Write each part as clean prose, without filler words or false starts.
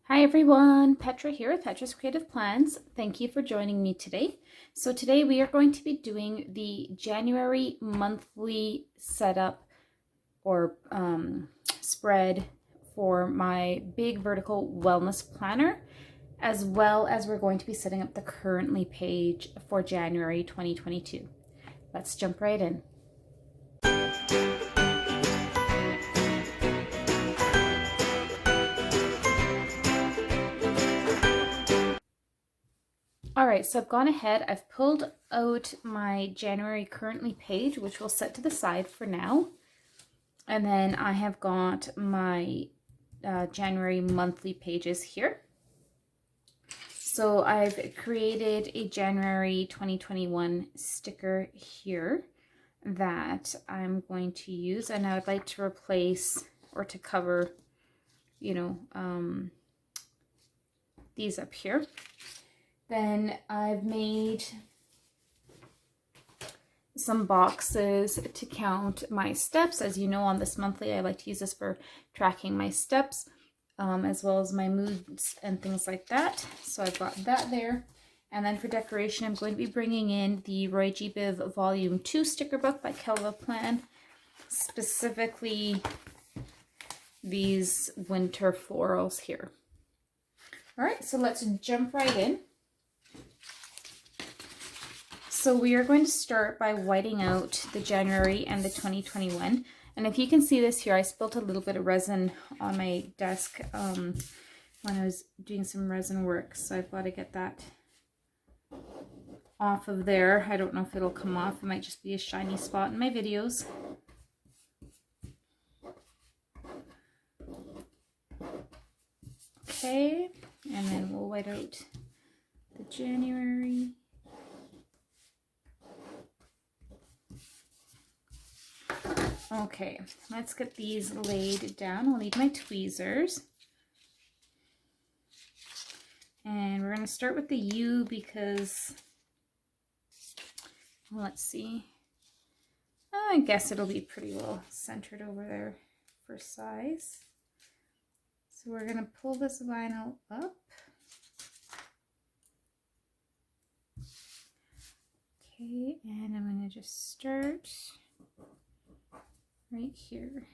Hi everyone, Petra here with Petra's Creative Plans. Thank you for joining me today. So today we are going to be doing the January monthly setup or spread for my big vertical wellness planner, as well as we're going to be setting up the currently page for January 2022. Let's jump right in. All right, so I've gone ahead, I've pulled out my January currently page, which we'll set to the side for now. And then I have got my January monthly pages here. So I've created a January 2021 sticker here that I'm going to use, and I would like to replace or to cover, these up here. Then I've made some boxes to count my steps. As you know, on this monthly, I like to use this for tracking my steps, as well as my moods and things like that. So I've got that there. And then for decoration, I'm going to be bringing in the Roy G. Biv Volume 2 sticker book by Kelva Plan, specifically these winter florals here. All right, so let's jump right in. So we are going to start by whiting out the January and the 2021. And if you can see this here, I spilled a little bit of resin on my desk when I was doing some resin work. So I've got to get that off of there. I don't know if it'll come off. It might just be a shiny spot in my videos. Okay, and then we'll white out the January. Okay, let's get these laid down. I'll need my tweezers. And we're going to start with the U because, let's see. I guess it'll be pretty well centered over there for size. So we're going to pull this vinyl up. Okay, and I'm going to just start right here.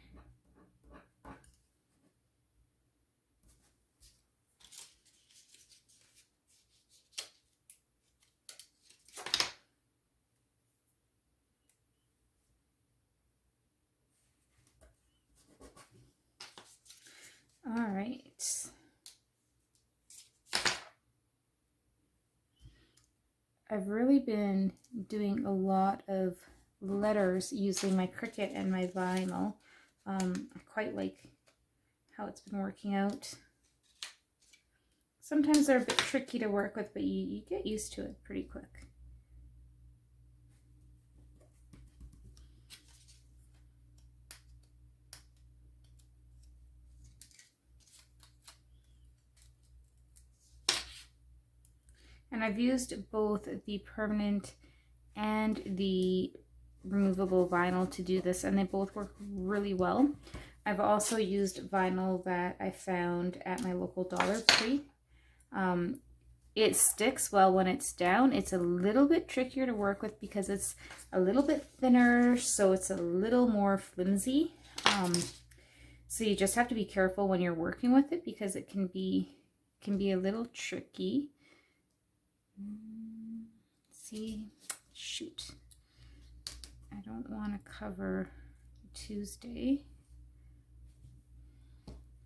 All right. I've really been doing a lot of letters using my Cricut and my vinyl. I quite like how it's been working out. Sometimes they're a bit tricky to work with, but you get used to it pretty quick. And I've used both the permanent and the removable vinyl to do this, and they both work really well. I've also used vinyl that I found at my local Dollar Tree. It sticks well when it's down. It's a little bit trickier to work with because it's a little bit thinner, so it's a little more flimsy. So you just have to be careful when you're working with it because it can be a little tricky. See, shoot. I don't want to cover Tuesday.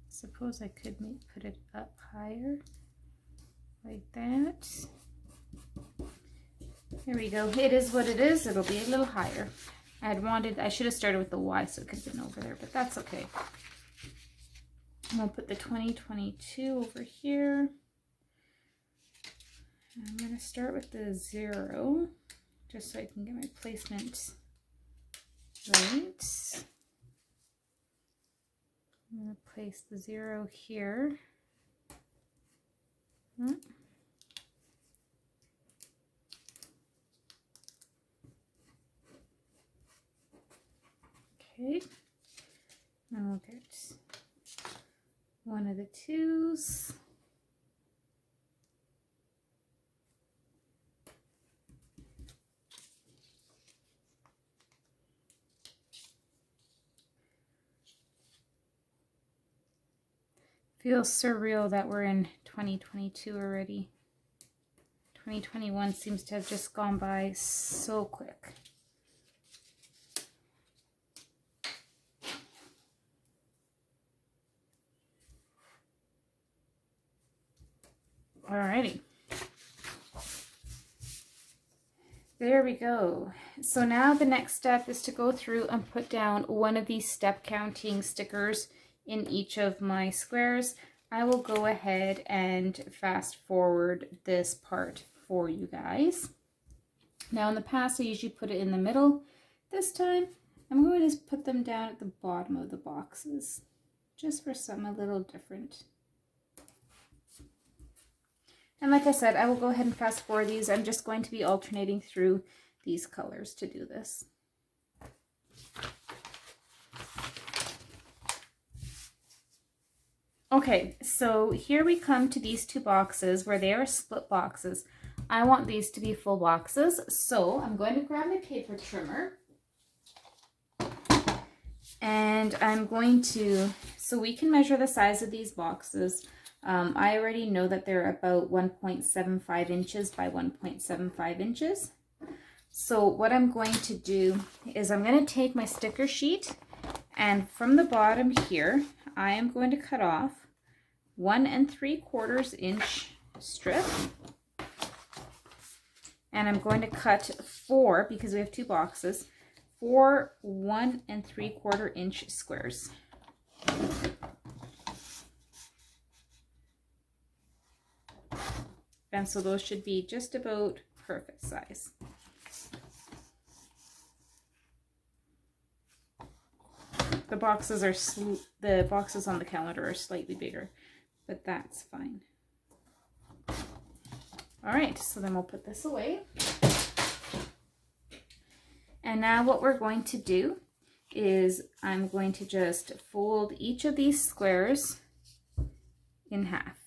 Suppose I could put it up higher like that. There we go. It is what it is. It'll be a little higher. I should have started with the Y so it could have been over there, but that's okay. And we'll put the 2022 over here. I'm going to start with the 0, just so I can get my placement right. I'm going to place the 0 here. Okay, and we'll get one of the 2s. Feels surreal that we're in 2022 already. 2021 seems to have just gone by so quick. Alrighty. There we go. So now the next step is to go through and put down one of these step counting stickers in each of my squares. I will go ahead and fast forward this part for you guys. Now in the past I usually put it in the middle. This time I'm going to just put them down at the bottom of the boxes, just for something a little different. And like I said, I will go ahead and fast forward these. I'm just going to be alternating through these colors to do this. Okay, so here we come to these two boxes where they are split boxes. I want these to be full boxes, so I'm going to grab my paper trimmer. And I'm going to, so we can measure the size of these boxes. I already know that they're about 1.75 inches by 1.75 inches. So what I'm going to do is I'm going to take my sticker sheet, and from the bottom here, I am going to cut off 1 3/4 inch strip. And I'm going to cut 4, because we have 2 boxes, 4 1 3/4 inch squares. And so those should be just about perfect size. The boxes on the calendar are slightly bigger, but that's fine. All right, so then we'll put this away. And now what we're going to do is I'm going to just fold each of these squares in half.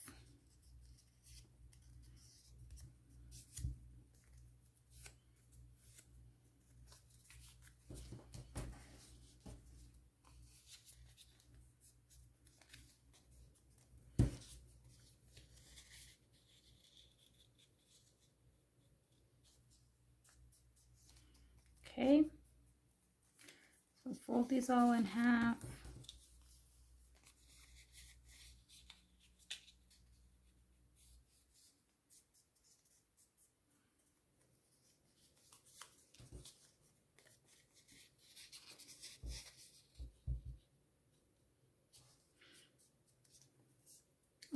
Okay, so fold these all in half.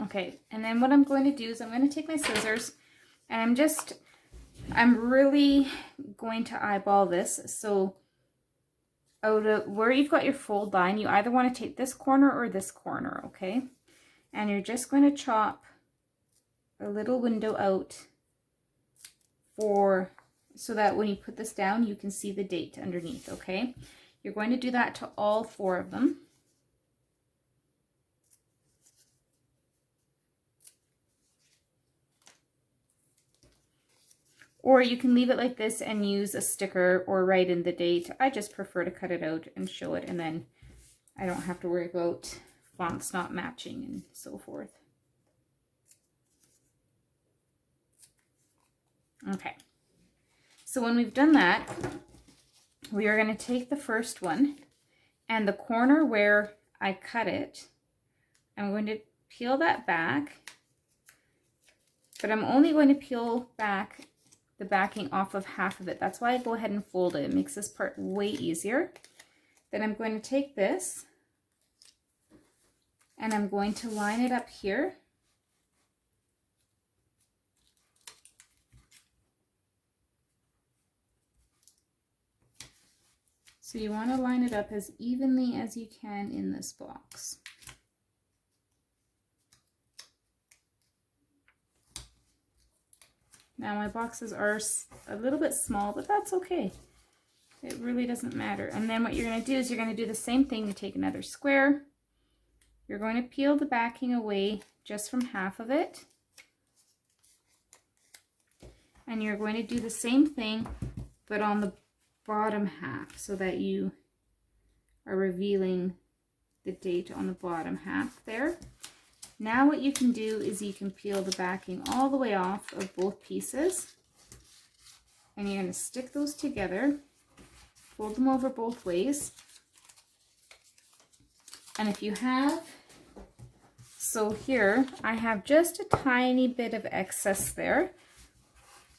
Okay, and then what I'm going to do is I'm going to take my scissors, and I'm really going to eyeball this. So out of where you've got your fold line, you either want to take this corner or this corner, okay? And you're just going to chop a little window out so that when you put this down, you can see the date underneath, okay? You're going to do that to all 4 of them. Or you can leave it like this and use a sticker or write in the date. I just prefer to cut it out and show it, and then I don't have to worry about fonts not matching and so forth. Okay, so when we've done that, we are going to take the first one, and the corner where I cut it, I'm going to peel that back, but I'm only going to peel back the backing off of half of it. That's why I go ahead and fold it. It makes this part way easier. Then I'm going to take this and I'm going to line it up here. So you want to line it up as evenly as you can in this box. Now my boxes are a little bit small, but that's okay. It really doesn't matter. And then what you're going to do is you're going to do the same thing. You take another square. You're going to peel the backing away just from half of it. And you're going to do the same thing, but on the bottom half, so that you are revealing the date on the bottom half there. Now what you can do is you can peel the backing all the way off of both pieces. And you're going to stick those together, fold them over both ways. And if you have, so here I have just a tiny bit of excess there.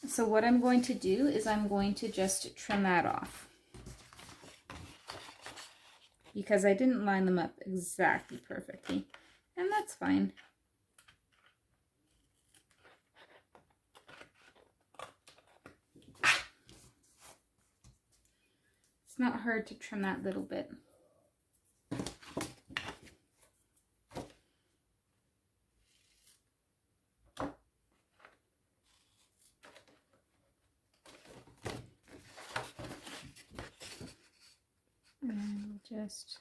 So what I'm going to do is I'm going to just trim that off, because I didn't line them up exactly perfectly, and that's fine. It's not hard to trim that little bit. And just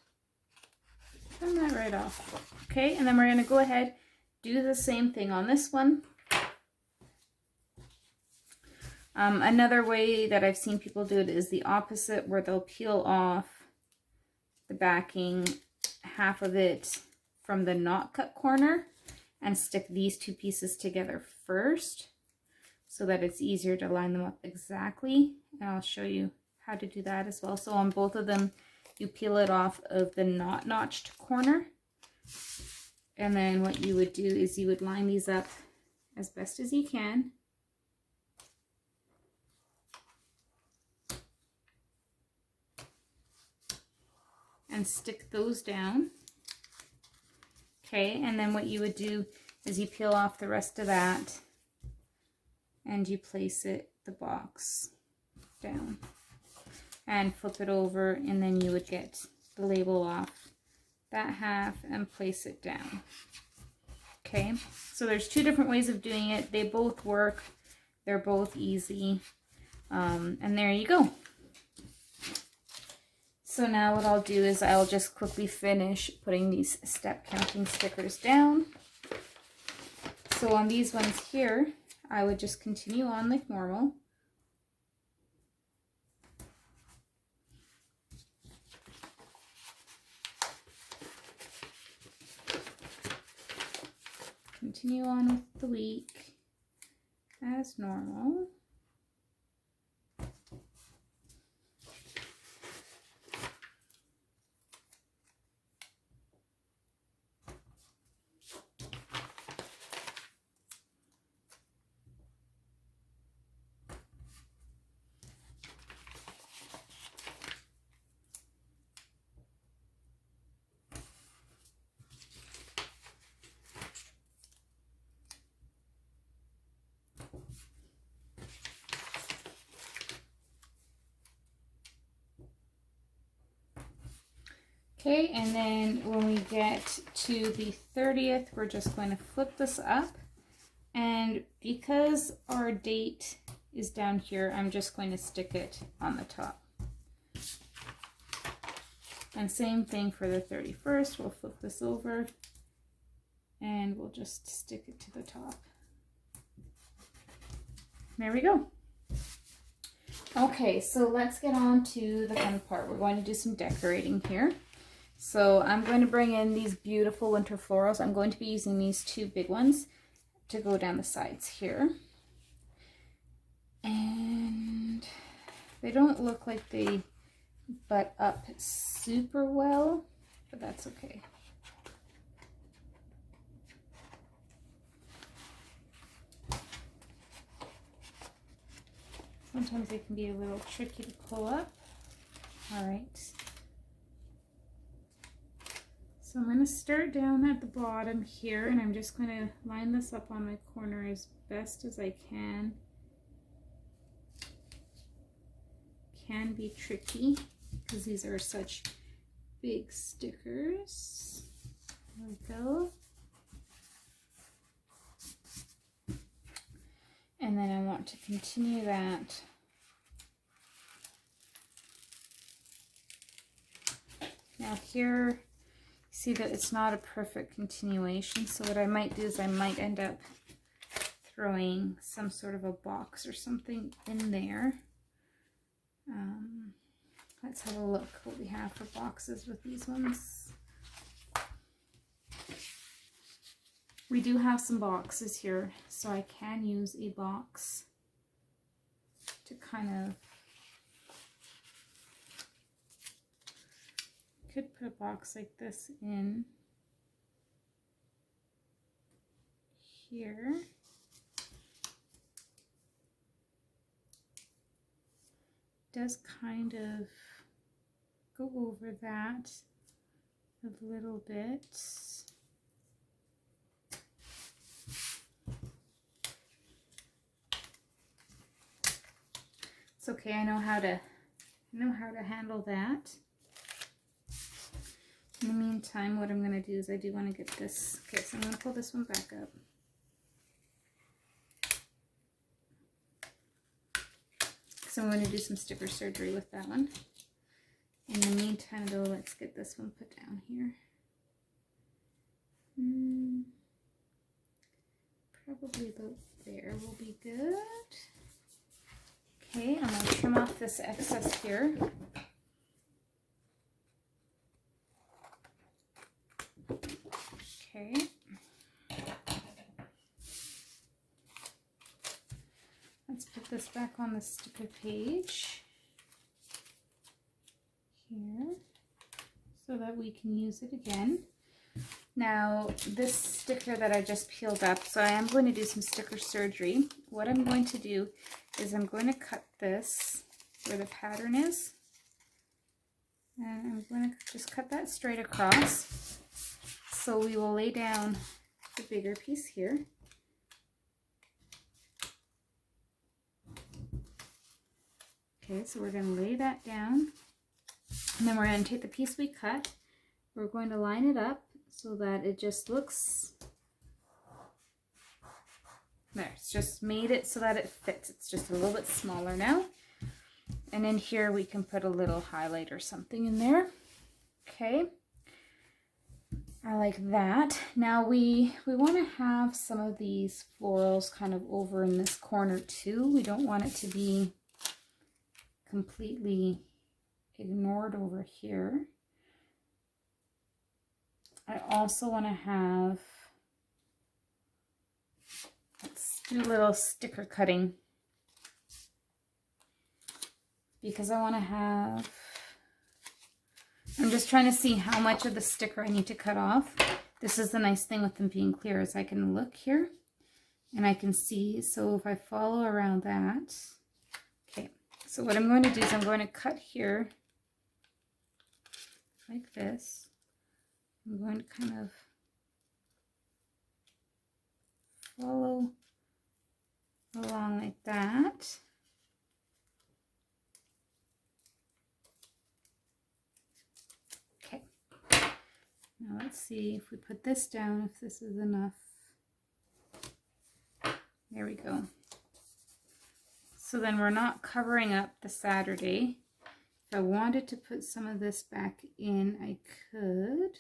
trim that right off. Okay, and then we're going to go ahead, do the same thing on this one. Another way that I've seen people do it is the opposite, where they'll peel off the backing, half of it from the not cut corner, and stick these two pieces together first so that it's easier to line them up exactly. And I'll show you how to do that as well. So on both of them, you peel it off of the not notched corner. And then what you would do is you would line these up as best as you can. And stick those down. Okay, and then what you would do is you peel off the rest of that and you place it, the box, down. And flip it over, and then you would get the label off that half and place it down. Okay, so there's two different ways of doing it. They both work. They're both easy. And there you go. So now what I'll do is I'll just quickly finish putting these step counting stickers down. So on these ones here, I would just continue on like normal. Continue on with the week as normal. Okay, and then when we get to the 30th, we're just going to flip this up. And because our date is down here, I'm just going to stick it on the top. And same thing for the 31st, we'll flip this over and we'll just stick it to the top. There we go. Okay, so let's get on to the fun part. We're going to do some decorating here. So I'm going to bring in these beautiful winter florals. I'm going to be using these two big ones to go down the sides here. And they don't look like they butt up super well, but that's okay. Sometimes they can be a little tricky to pull up. All right. So I'm going to start down at the bottom here, and I'm just going to line this up on my corner as best as I can. Can be tricky because these are such big stickers. There we go. And then I want to continue that now here. See that it's not a perfect continuation, so what I might do is I might end up throwing some sort of a box or something in there. Let's have a look what we have for boxes with these ones. We do have some boxes here, so I can use a box to kind of, could put a box like this in here. Does kind of go over that a little bit. It's okay, I know how to handle that. In the meantime, what I'm going to do is I do want to get this. Okay, so I'm going to pull this one back up. So I'm going to do some sticker surgery with that one. In the meantime, though, let's get this one put down here. Probably about there will be good. Okay, I'm going to trim off this excess here. Okay. Let's put this back on the sticker page here so that we can use it again. Now, this sticker that I just peeled up, so I am going to do some sticker surgery. What I'm going to do is I'm going to cut this where the pattern is, and I'm going to just cut that straight across. So we will lay down the bigger piece here. Okay, so we're going to lay that down, and then we're going to take the piece we cut, we're going to line it up so that it just looks, there, it's just made it so that it fits. It's just a little bit smaller now. And in here we can put a little highlight or something in there. Okay, I like that. Now we want to have some of these florals kind of over in this corner too. We don't want it to be completely ignored over here. I also want to have, let's do a little sticker cutting, because I want to have, I'm just trying to see how much of the sticker I need to cut off. This is the nice thing with them being clear, is I can look here and I can see. So if I follow around that, okay, so what I'm going to do is I'm going to cut here like this. I'm going to kind of follow along like that. Okay, now let's see if we put this down, if this is enough. There we go. So then we're not covering up the Saturday. If I wanted to put some of this back in, I could.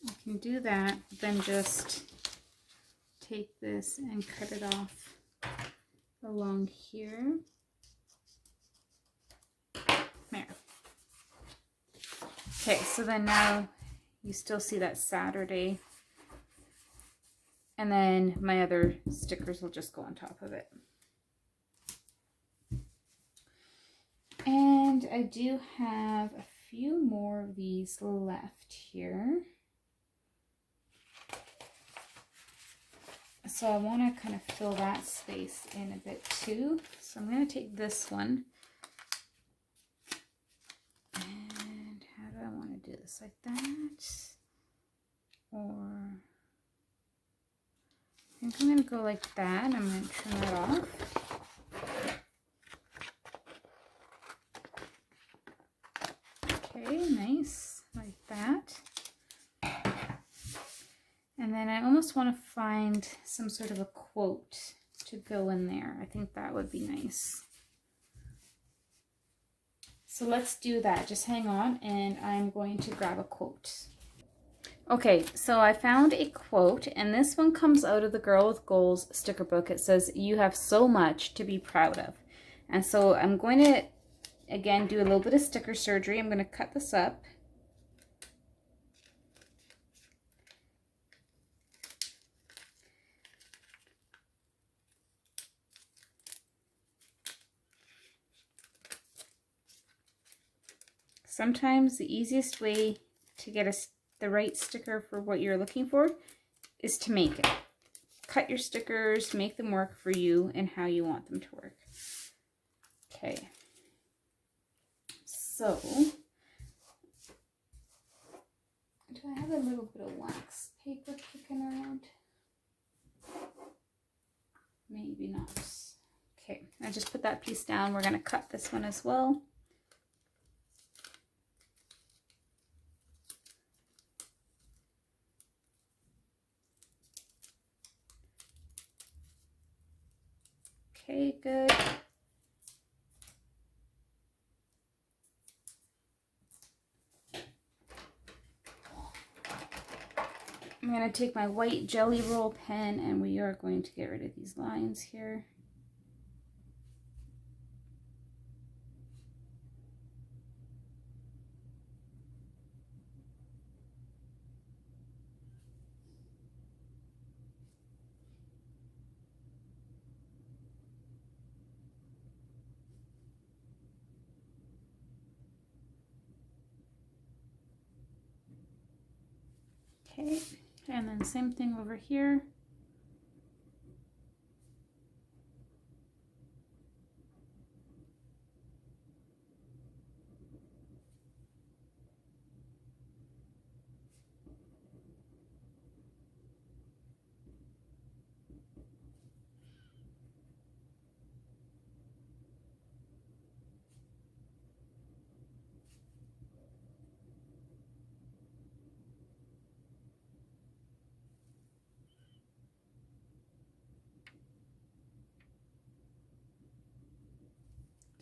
I can do that, then just take this and cut it off along here. There. Okay, so then now you still see that Saturday, and then my other stickers will just go on top of it. And I do have a few more of these left here. So I want to kind of fill that space in a bit too. So I'm going to take this one. And how do I want to do this? Like that? Or I think I'm going to go like that. I'm going to trim that off. Okay, nice. Like that. And then I almost want to find some sort of a quote to go in there. I think that would be nice. So let's do that. Just hang on, and I'm going to grab a quote. Okay, so I found a quote, and this one comes out of the Girl with Goals sticker book. It says, "You have so much to be proud of." And so I'm going to, again, do a little bit of sticker surgery. I'm going to cut this up. Sometimes the easiest way to get the right sticker for what you're looking for is to make it. Cut your stickers, make them work for you and how you want them to work. Okay. So, do I have a little bit of wax paper kicking around? Maybe not. Okay, I just put that piece down. We're going to cut this one as well. Okay, good. I'm going to take my white jelly roll pen and we are going to get rid of these lines here. Okay, and then same thing over here.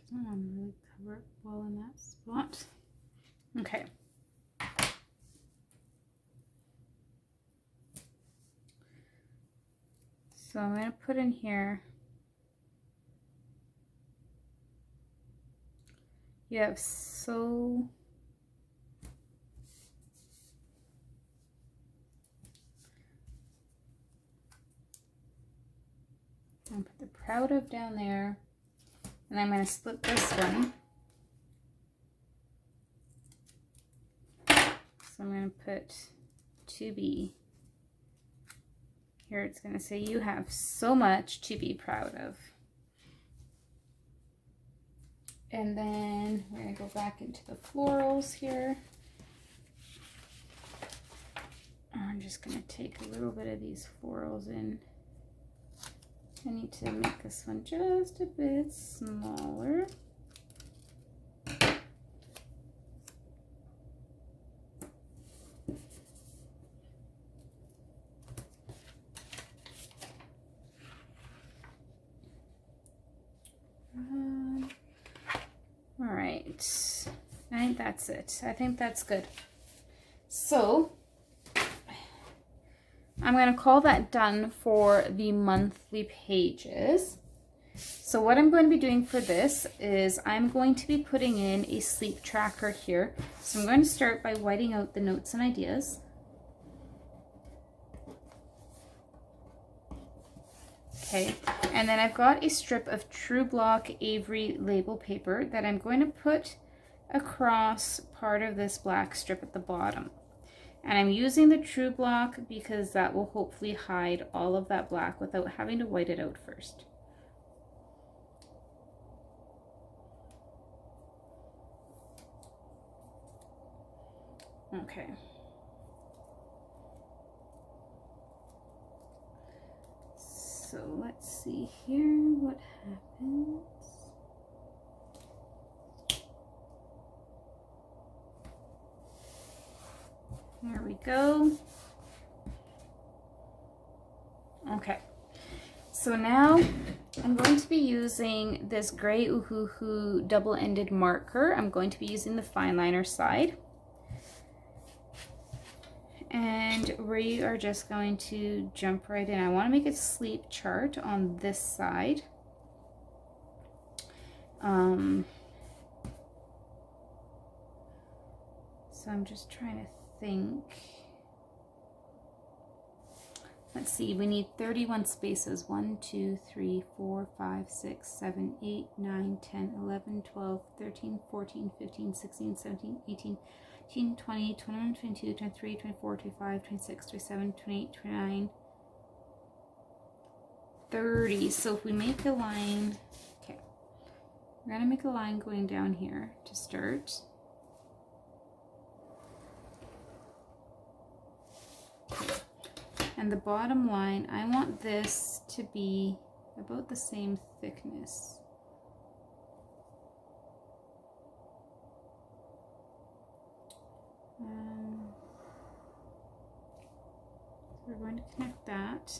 I'm really cover it well in that spot. Okay. So I'm going to put in here, you have so I'm going to put the proud of down there, and I'm going to split this one. So I'm going to put to be. Here it's going to say you have so much to be proud of. And then we're going to go back into the florals here. I'm just going to take a little bit of these florals in. I need to make this one just a bit smaller. All right, I think that's it. I think that's good. So I'm going to call that done for the monthly pages. So what I'm going to be doing for this is I'm going to be putting in a sleep tracker here. So I'm going to start by whiting out the notes and ideas. Okay, and then I've got a strip of True Block Avery label paper that I'm going to put across part of this black strip at the bottom. And I'm using the True Block because that will hopefully hide all of that black without having to white it out first. Okay. So let's see here what happens. There we go. Okay, so now I'm going to be using this gray Uhuhu double-ended marker. I'm going to be using the fine liner side. And we are just going to jump right in. I want to make a sleep chart on this side. So I'm just trying to think. Let's see, we need 31 spaces. 1, 2, 3, 4, 5, 6, 7, 8, 9, 10, 11, 12, 13, 14, 15, 16, 17, 18, 19, 20, 21, 22, 23, 24, 25, 26, 27, 28, 29, 30. So if we make a line, okay, we're gonna make a line going down here to start. And the bottom line, I want this to be about the same thickness. So we're going to connect that.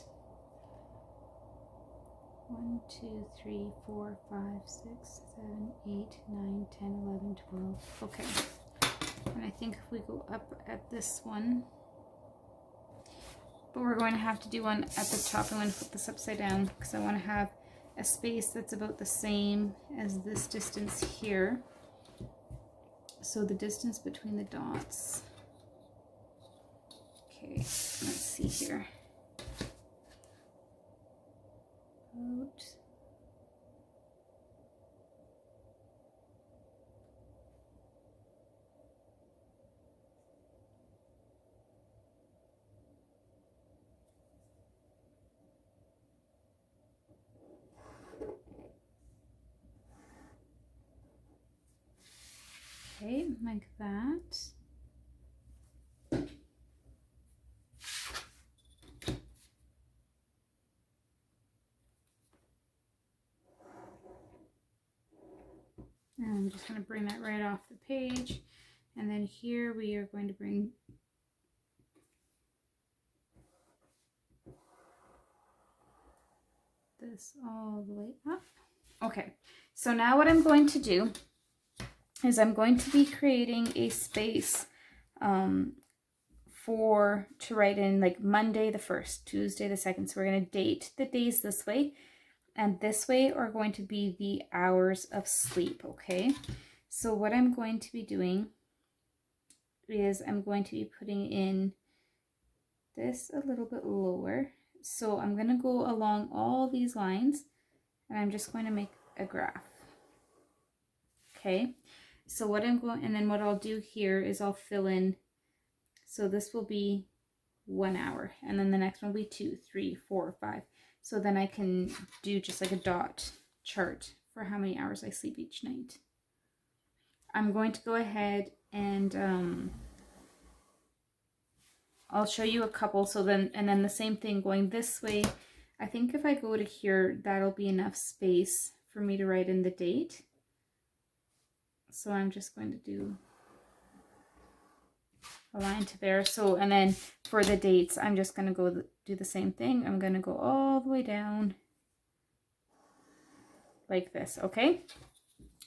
1, 2, 3, 4, 5, 6, 7, 8, 9, 10, 11, 12. Okay. And I think if we go up at this one, but we're going to have to do one at the top. I'm going to flip this upside down because I want to have a space that's about the same as this distance here. So the distance between the dots. Okay, let's see here. About okay, like that. And I'm just going to bring that right off the page. And then here we are going to bring this all the way up. Okay, so now what I'm going to do is I'm going to be creating a space to write in like Monday the 1st, Tuesday the 2nd. So we're going to date the days this way, and this way are going to be the hours of sleep, okay? So what I'm going to be doing is I'm going to be putting in this a little bit lower. So I'm going to go along all these lines and I'm just going to make a graph. Okay, so what I'm going, and then what I'll do here is I'll fill in, so this will be 1 hour, and then the next one will be 2, 3, 4, 5. So then I can do just like a dot chart for how many hours I sleep each night. I'm going to go ahead and I'll show you a couple. So then, and then the same thing going this way. I think if I go to here, that'll be enough space for me to write in the date. So I'm just going to do a line to there. So, and then for the dates, I'm just going to go do the same thing. I'm going to go all the way down like this. Okay.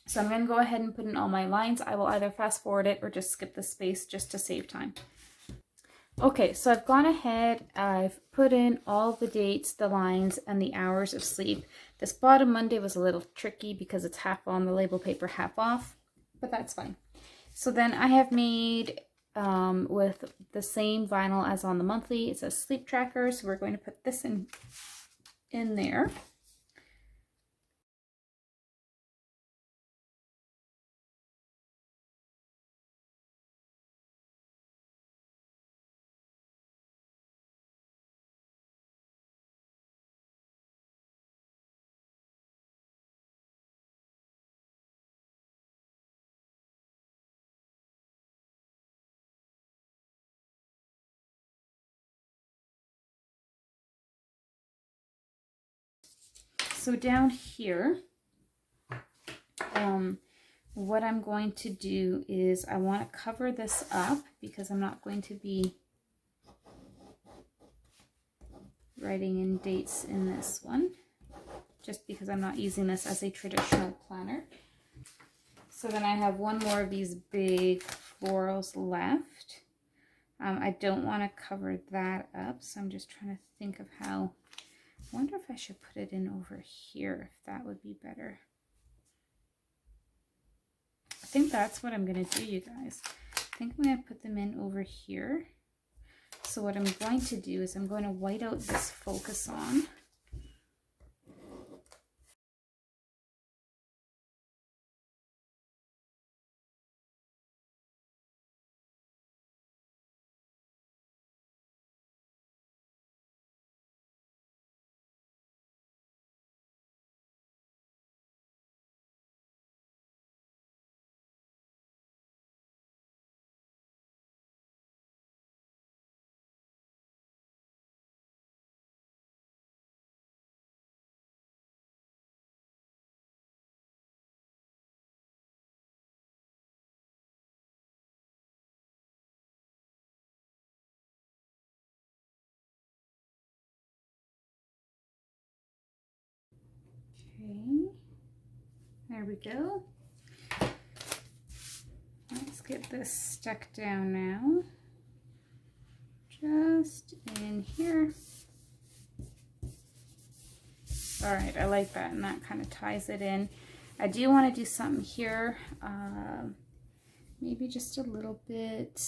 So I'm going to go ahead and put in all my lines. I will either fast forward it or just skip the space just to save time. Okay, so I've gone ahead, I've put in all the dates, the lines, and the hours of sleep. This bottom Monday was a little tricky because it's half on the label paper, half off, but that's fine. So then I have made, with the same vinyl as on the monthly, it says sleep tracker, so we're going to put this in there. So down here, what I'm going to do is I want to cover this up because I'm not going to be writing in dates in this one, just because I'm not using this as a traditional planner. So then I have one more of these big florals left. I don't want to cover that up, so I'm just trying to think of how. I wonder if I should put it in over here, if that would be better. think that's what I'm going to do, you guys. I think I'm going to put them in over here. So what I'm going to do is I'm going to white out this focus on. Okay, there we go. Let's get this stuck down now. Just in here. All right, I like that, and that kind of ties it in. I do want to do something here, maybe just a little bit.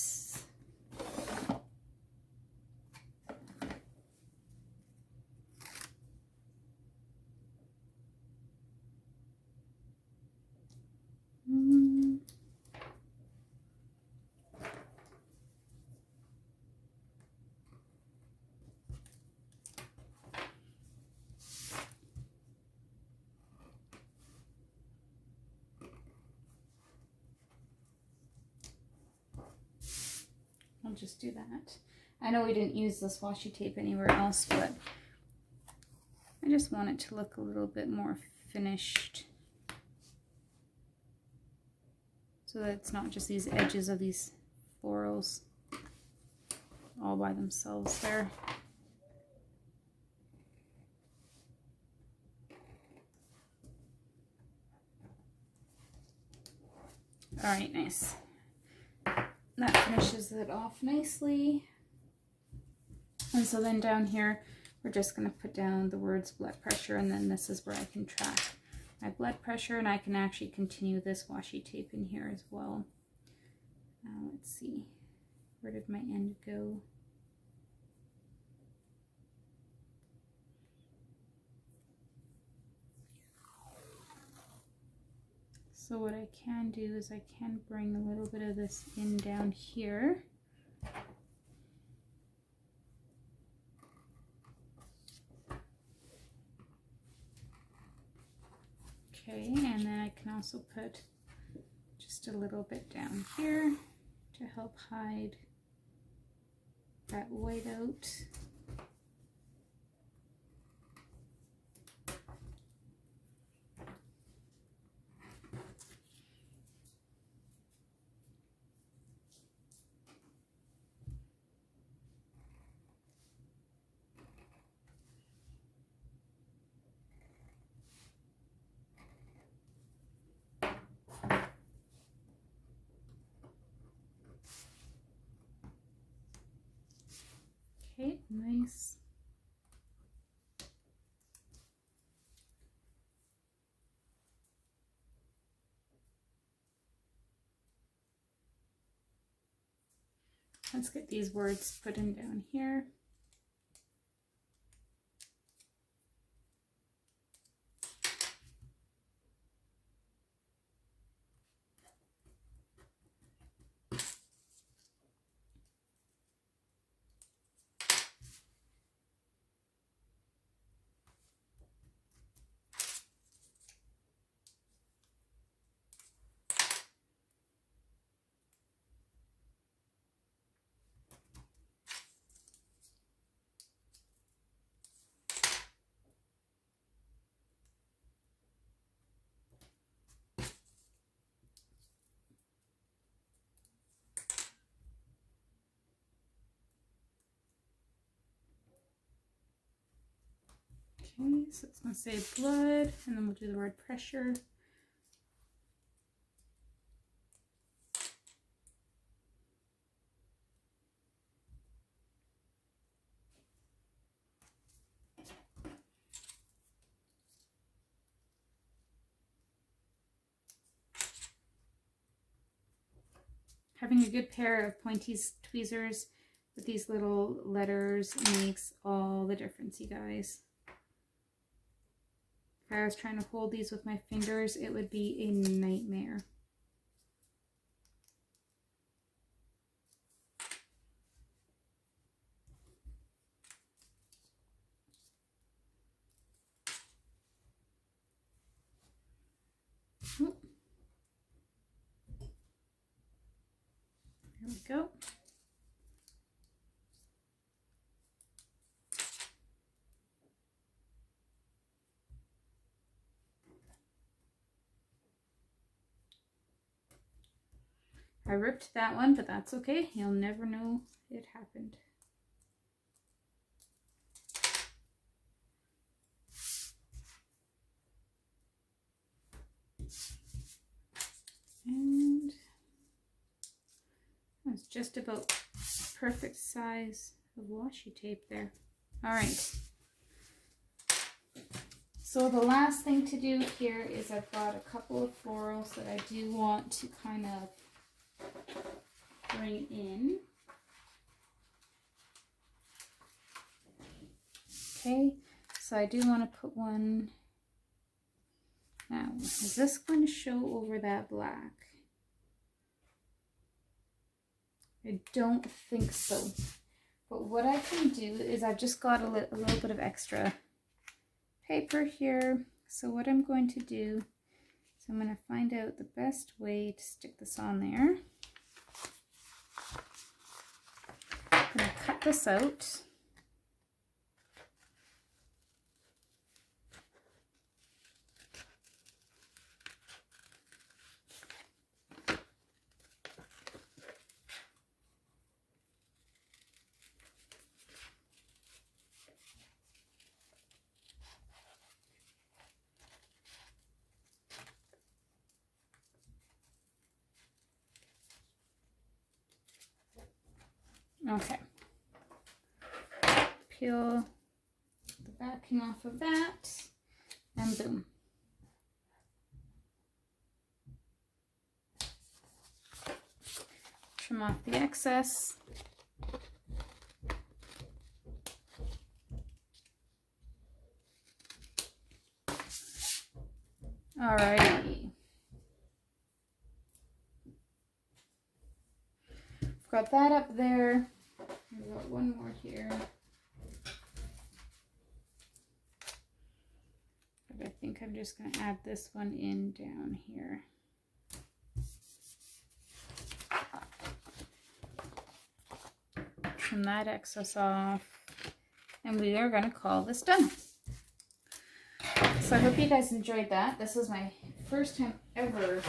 I'll just do that. I know we didn't use this washi tape anywhere else, but I just want it to look a little bit more finished, so that it's not just these edges of these florals all by themselves there. All right, nice. That finishes it off nicely. And so then down here, we're just going to put down the words blood pressure, and then this is where I can track my blood pressure, and I can actually continue this washi tape in here as well. Now let's see, where did my end go? So what I can do is I can bring a little bit of this in down here. Okay, and then I can also put just a little bit down here to help hide that whiteout. Okay, nice. Let's get these words put in down here. Okay, so it's going to say blood, and then we'll do the word pressure. having a good pair of pointy tweezers with these little letters makes all the difference, you guys. If I was trying to hold these with my fingers, it would be a nightmare. There we go. I ripped that one, but that's okay. You'll never know it happened. And that's just about perfect size of washi tape there. All right. So the last thing to do here is I've got a couple of florals that I do want to kind of bring in. Okay, so I do want to put one. Now, is this going to show over that black? I don't think so. But what I can do is I've just got a little bit of extra paper here. So what I'm going to do is I'm going to find out the best way to stick this on there. I'm going to cut this out. Okay, peel the backing off of that, and boom. Trim off the excess. Alrighty. Got that up there. I've got one more here. But I think I'm just going to add this one in down here. Trim that excess off. And we are going to call this done. So I hope you guys enjoyed that. This is my first time ever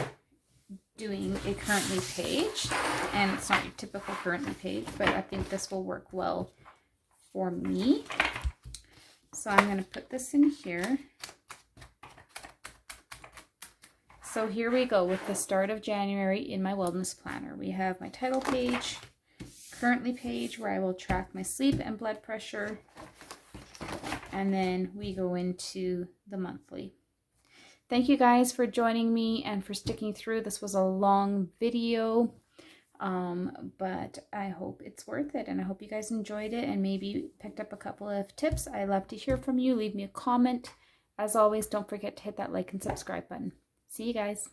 doing a currently page, and it's not your typical currently page, but I think this will work well for me. So I'm going to put this in here. So here we go with the start of January in my wellness planner. We have my title page, currently page where I will track my sleep and blood pressure, and then we go into the monthly. Thank you guys for joining me and for sticking through. This was a long video, but I hope it's worth it, and I hope you guys enjoyed it and maybe picked up a couple of tips. I love to hear from you. Leave me a comment. As always, don't forget to hit that like and subscribe button. See you guys.